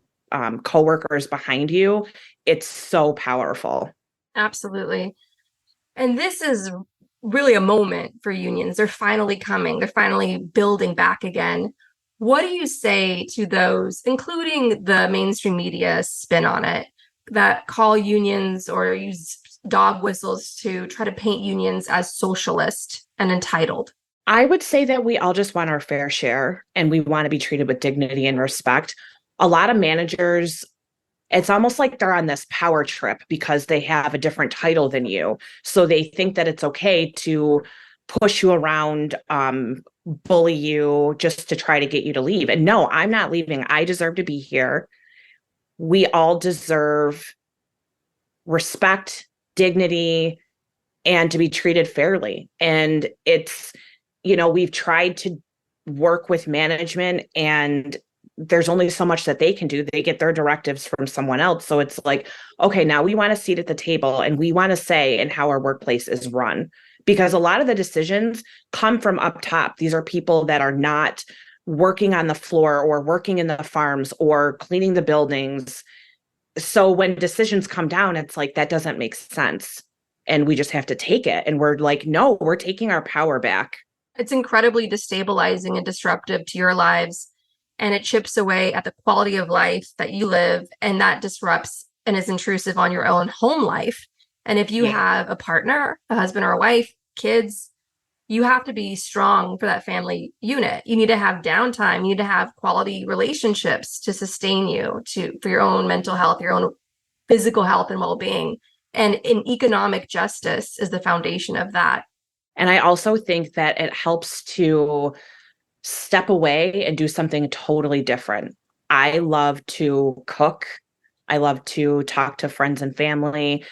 coworkers behind you, it's so powerful. Absolutely. And this is really a moment for unions. They're finally coming. They're finally building back again. What do you say to those, including the mainstream media spin on it, that call unions or use dog whistles to try to paint unions as socialist and entitled? I would say that we all just want our fair share, and we want to be treated with dignity and respect. A lot of managers, it's almost like they're on this power trip because they have a different title than you. So they think that it's okay to push you around, bully you just to try to get you to leave. And no, I'm not leaving. I deserve to be here. We all deserve respect, dignity, and to be treated fairly. And it's, we've tried to work with management, and there's only so much that they can do. They get their directives from someone else. So it's like, okay, now we want a seat at the table, and we want to say in how our workplace is run, because a lot of the decisions come from up top. These are people that are not working on the floor or working in the farms or cleaning the buildings. So when decisions come down, it's like, that doesn't make sense. And we just have to take it. And we're like, no, we're taking our power back. It's incredibly destabilizing and disruptive to your lives. And it chips away at the quality of life that you live. And that disrupts and is intrusive on your own home life. And if you have a partner, a husband or a wife, kids, you have to be strong for that family unit. You need to have downtime. You need to have quality relationships to sustain you, for your own mental health, your own physical health and well-being. And in economic justice is the foundation of that. And I also think that it helps to step away and do something totally different. I love to cook. I love to talk to friends and family.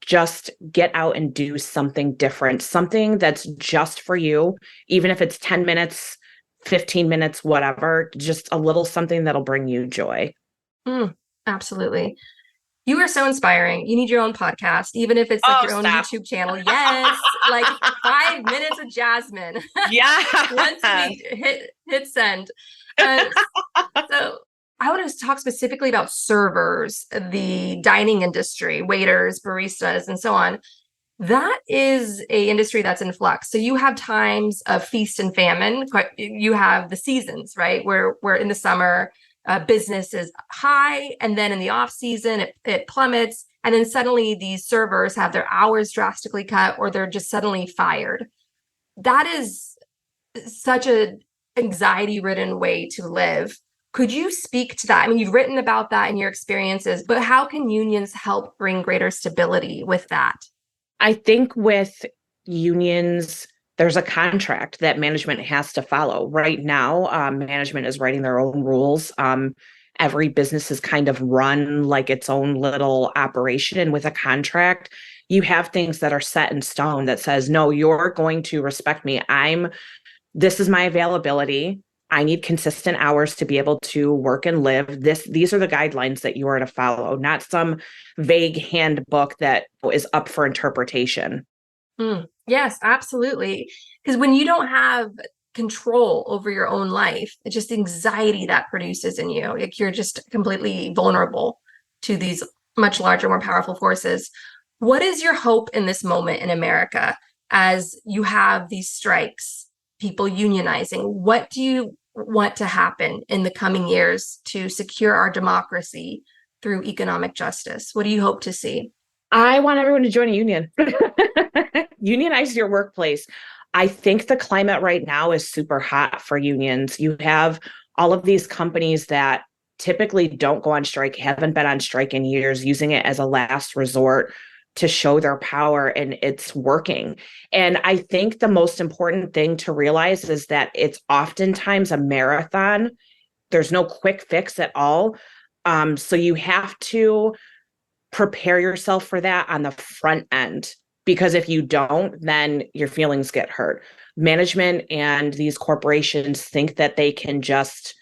Just get out and do something different, something that's just for you, even if it's 10 minutes, 15 minutes, whatever, just a little something that'll bring you joy. Absolutely. You are so inspiring. You need your own podcast, even if it's like your own YouTube channel. Yes. Like 5 minutes of Jasmine. Yeah. Once a week, hit send. So I want to talk specifically about servers, the dining industry, waiters, baristas, and so on. That is a industry that's in flux. So you have times of feast and famine. You have the seasons, right? Where in the summer, business is high, and then in the off season, it plummets, and then suddenly these servers have their hours drastically cut, or they're just suddenly fired. That is such a anxiety-ridden way to live. Could you speak to that? I mean, you've written about that in your experiences, but how can unions help bring greater stability with that? I think with unions, there's a contract that management has to follow. Right now, management is writing their own rules. Every business is kind of run like its own little operation. And with a contract, you have things that are set in stone that says, no, you're going to respect me. This is my availability. I need consistent hours to be able to work and live. These are the guidelines that you are to follow, not some vague handbook that is up for interpretation. Yes, absolutely. Because when you don't have control over your own life, it's just anxiety that produces in you. Like you're just completely vulnerable to these much larger, more powerful forces. What is your hope in this moment in America as you have these strikes, people unionizing? What do you want to happen in the coming years to secure our democracy through economic justice? What do you hope to see? I want everyone to join a union. Unionize your workplace. I think the climate right now is super hot for unions. You have all of these companies that typically don't go on strike, haven't been on strike in years, using it as a last resort to show their power, and it's working. And I think the most important thing to realize is that it's oftentimes a marathon. There's no quick fix at all. So you have to prepare yourself for that on the front end, because if you don't, then your feelings get hurt. Management and these corporations think that they can just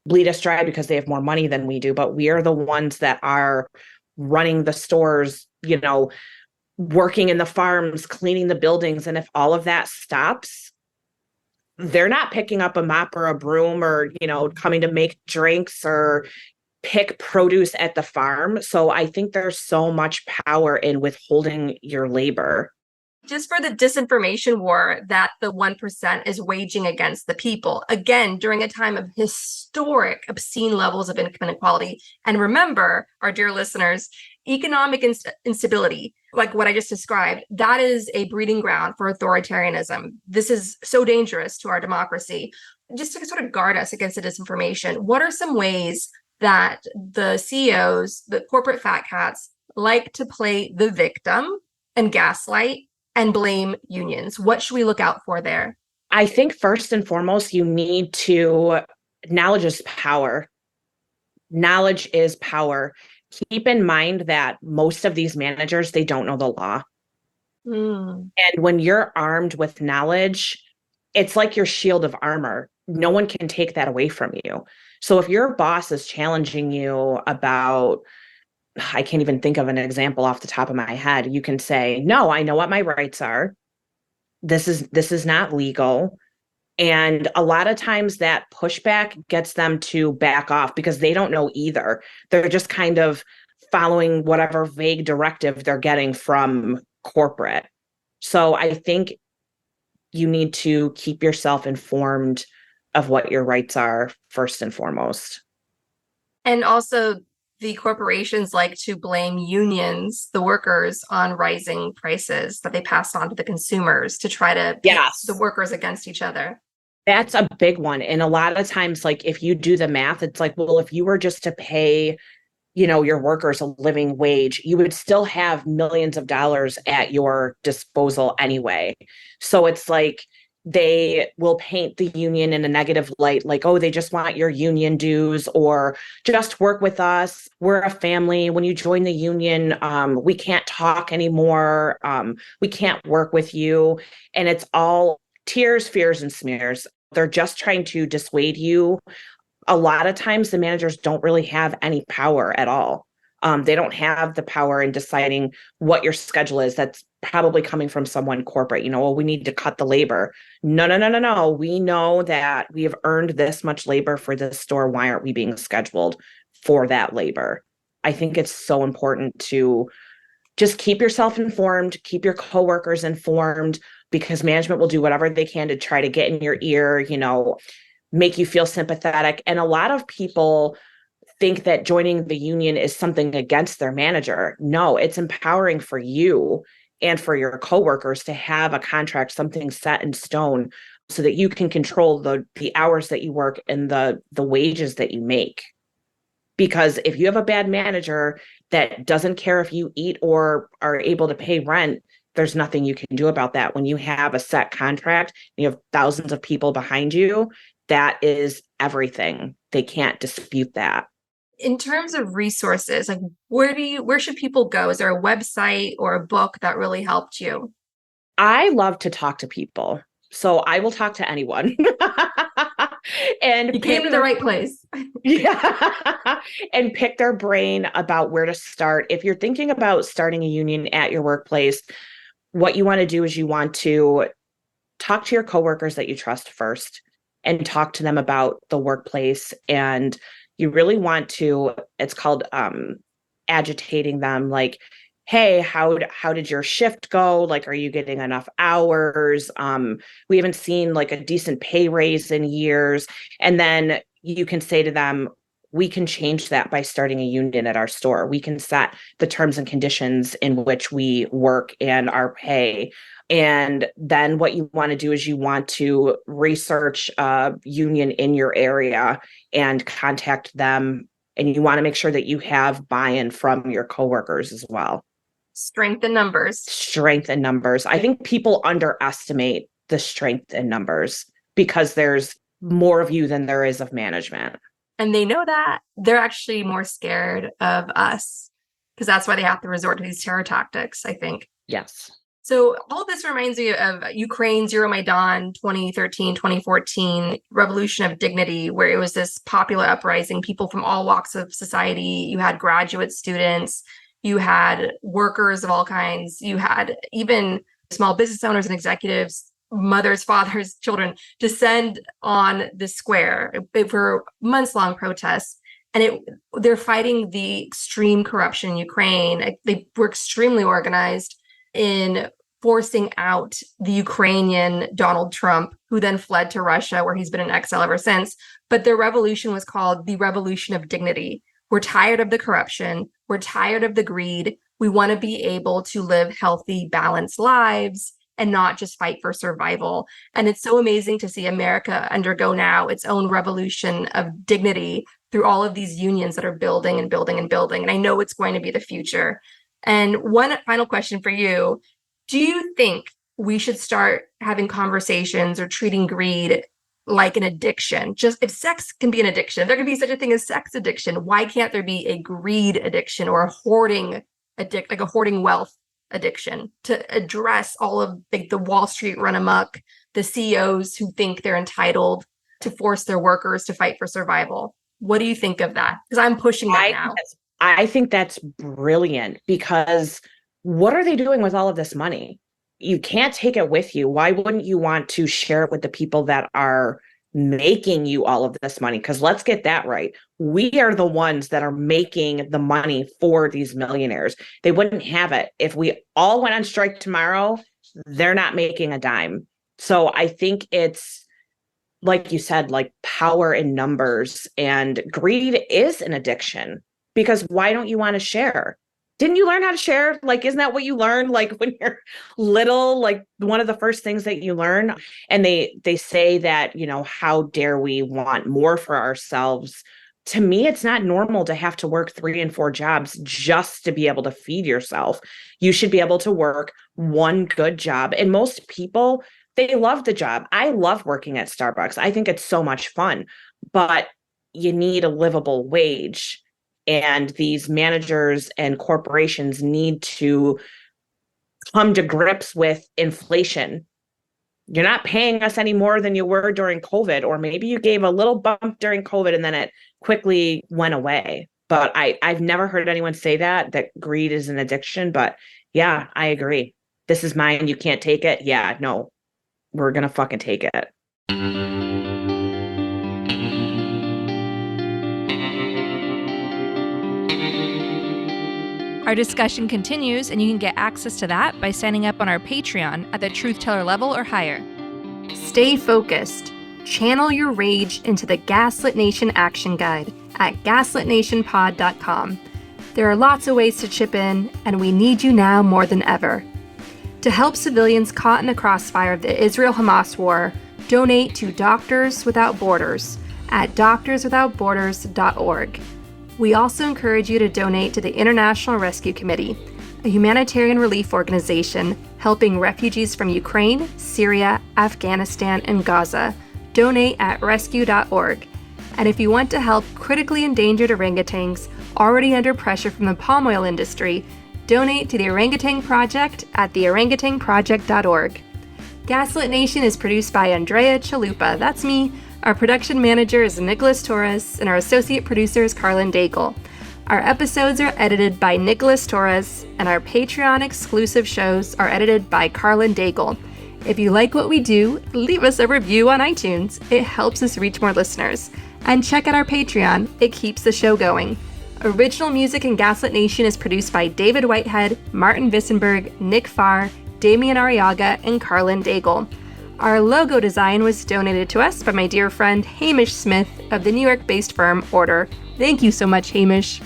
bleed us dry because they have more money than we do, but we are the ones that are running the stores, working in the farms, cleaning the buildings. And if all of that stops, they're not picking up a mop or a broom or, coming to make drinks or pick produce at the farm. So I think there's so much power in withholding your labor. Just for the disinformation war that the 1% is waging against the people, again, during a time of historic, obscene levels of income inequality. And remember, our dear listeners, economic instability, like what I just described, that is a breeding ground for authoritarianism. This is so dangerous to our democracy. Just to sort of guard us against the disinformation, what are some ways that the CEOs, the corporate fat cats, like to play the victim and gaslight and blame unions? What should we look out for there? I think first and foremost, you need to, knowledge is power. Knowledge is power. Keep in mind that most of these managers, they don't know the law. And when you're armed with knowledge, it's like your shield of armor. No one can take that away from you. So if your boss is challenging you about, I can't even think of an example off the top of my head, you can say, no, I know what my rights are. This is not legal. And a lot of times that pushback gets them to back off because they don't know either. They're just kind of following whatever vague directive they're getting from corporate. So I think you need to keep yourself informed of what your rights are first and foremost. And also, the corporations like to blame unions, the workers, on rising prices that they pass on to the consumers to try to pit the workers against each other. That's a big one. And a lot of times, like if you do the math, it's like, well, if you were just to pay, your workers a living wage, you would still have millions of dollars at your disposal anyway. So it's like, they will paint the union in a negative light, like, oh, they just want your union dues, or just work with us. We're a family. When you join the union, we can't talk anymore. We can't work with you. And it's all tears, fears, and smears. They're just trying to dissuade you. A lot of times the managers don't really have any power at all. They don't have the power in deciding what your schedule is. That's probably coming from someone corporate, well, we need to cut the labor. No. We know that we have earned this much labor for this store. Why aren't we being scheduled for that labor? I think it's so important to just keep yourself informed, keep your coworkers informed, because management will do whatever they can to try to get in your ear, make you feel sympathetic. And a lot of people think that joining the union is something against their manager. No, it's empowering for you and for your coworkers to have a contract, something set in stone, so that you can control the hours that you work and the wages that you make. Because if you have a bad manager that doesn't care if you eat or are able to pay rent, there's nothing you can do about that. When you have a set contract, you have thousands of people behind you, that is everything. They can't dispute that. In terms of resources, like where should people go? Is there a website or a book that really helped you? I love to talk to people. So I will talk to anyone. And you came to the right place. Yeah. And pick their brain about where to start. If you're thinking about starting a union at your workplace, what you want to do is you want to talk to your coworkers that you trust first and talk to them about the workplace. And you really want to, it's called agitating them, like, hey, how did your shift go? Like, are you getting enough hours? We haven't seen like a decent pay raise in years. And then you can say to them, we can change that by starting a union at our store. We can set the terms and conditions in which we work and our pay. And then what you want to do is you want to research a union in your area and contact them. And you want to make sure that you have buy-in from your coworkers as well. Strength in numbers. Strength in numbers. I think people underestimate the strength in numbers because there's more of you than there is of management. And they know that. They're actually more scared of us because that's why they have to resort to these terror tactics, I think. Yes. So all this reminds me of Ukraine's Euromaidan 2013, 2014 Revolution of Dignity, where it was this popular uprising, people from all walks of society. You had graduate students, you had workers of all kinds, you had even small business owners and executives, mothers, fathers, children descend on the square for months-long protests. And they're fighting the extreme corruption in Ukraine. They were extremely organized in forcing out the Ukrainian Donald Trump, who then fled to Russia, where he's been in exile ever since. But their revolution was called the Revolution of Dignity. We're tired of the corruption. We're tired of the greed. We want to be able to live healthy, balanced lives and not just fight for survival. And it's so amazing to see America undergo now its own revolution of dignity through all of these unions that are building and building and building. And I know it's going to be the future. And one final question for you. Do you think we should start having conversations or treating greed like an addiction? Just if sex can be an addiction, if there can be such a thing as sex addiction, why can't there be a greed addiction or a hoarding like a hoarding wealth addiction to address all of the Wall Street run amok, the CEOs who think they're entitled to force their workers to fight for survival? What do you think of that? Because I'm pushing that now. I think that's brilliant, because what are they doing with all of this money? You can't take it with you. Why wouldn't you want to share it with the people that are making you all of this money? Because let's get that right. We are the ones that are making the money for these millionaires. They wouldn't have it. If we all went on strike tomorrow, they're not making a dime. So I think it's, like you said, like power in numbers, and greed is an addiction, because why don't you want to share? Didn't you learn how to share? Like, isn't that what you learn? Like when you're little, like one of the first things that you learn. And they say that, how dare we want more for ourselves? To me, it's not normal to have to work 3 and 4 jobs just to be able to feed yourself. You should be able to work one good job. And most people, they love the job. I love working at Starbucks. I think it's so much fun, but you need a livable wage. And these managers and corporations need to come to grips with inflation. You're not paying us any more than you were during COVID, or maybe you gave a little bump during COVID and then it quickly went away. But I've never heard anyone say that greed is an addiction. But yeah, I agree. This is mine. You can't take it. Yeah, no, we're going to fucking take it. Our discussion continues, and you can get access to that by signing up on our Patreon at the Truth Teller level or higher. Stay focused. Channel your rage into the Gaslit Nation Action Guide at gaslitnationpod.com. There are lots of ways to chip in, and we need you now more than ever. To help civilians caught in the crossfire of the Israel-Hamas war, donate to Doctors Without Borders at doctorswithoutborders.org. We also encourage you to donate to the International Rescue Committee, a humanitarian relief organization helping refugees from Ukraine, Syria, Afghanistan, and Gaza. Donate at rescue.org. And if you want to help critically endangered orangutans already under pressure from the palm oil industry, donate to the Orangutan Project at theorangutanproject.org. Gaslit Nation is produced by Andrea Chalupa, that's me. Our production manager is Nicholas Torres, and our associate producer is Carlin Daigle. Our episodes are edited by Nicholas Torres, and our Patreon exclusive shows are edited by Carlin Daigle. If you like what we do, leave us a review on iTunes. It helps us reach more listeners. And check out our Patreon. It keeps the show going. Original music in Gaslit Nation is produced by David Whitehead, Martin Vissenberg, Nick Farr, Damian Arriaga, and Carlin Daigle. Our logo design was donated to us by my dear friend Hamish Smith of the New York-based firm Order. Thank you so much, Hamish.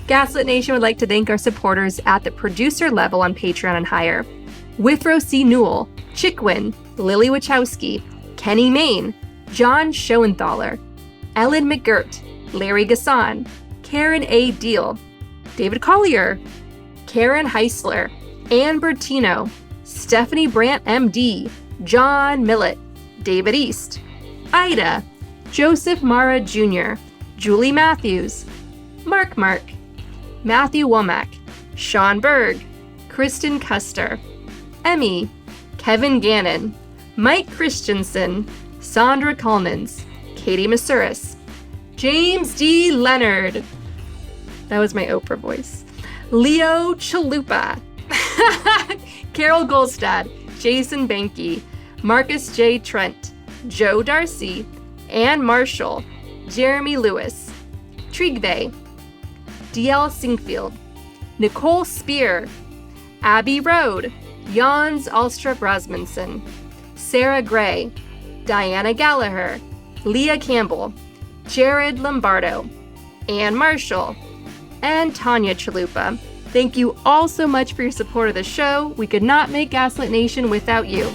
Gaslit Nation would like to thank our supporters at the producer level on Patreon and higher. Withrow C. Newell, Chickwin, Lily Wachowski, Kenny Main, John Schoenthaler, Ellen McGirt, Larry Gasson, Karen A. Deal, David Collier, Karen Heisler, Ann Bertino, Stephanie Brandt MD, John Millett, David East, Ida, Joseph Mara Jr., Julie Matthews, Mark, Matthew Womack, Sean Berg, Kristen Custer, Emmy, Kevin Gannon, Mike Christensen, Sandra Collins, Katie Masuris, James D. Leonard, that was my Oprah voice, Leo Chalupa, Carol Goldstad, Jason Banky, Marcus J. Trent, Joe Darcy, Ann Marshall, Jeremy Lewis, Trigve, D.L. Singfield, Nicole Spear, Abby Rode, Jans Alstrup Rasmussen, Sarah Gray, Diana Gallagher, Leah Campbell, Jared Lombardo, Ann Marshall, and Tanya Chalupa. Thank you all so much for your support of the show. We could not make Gaslit Nation without you.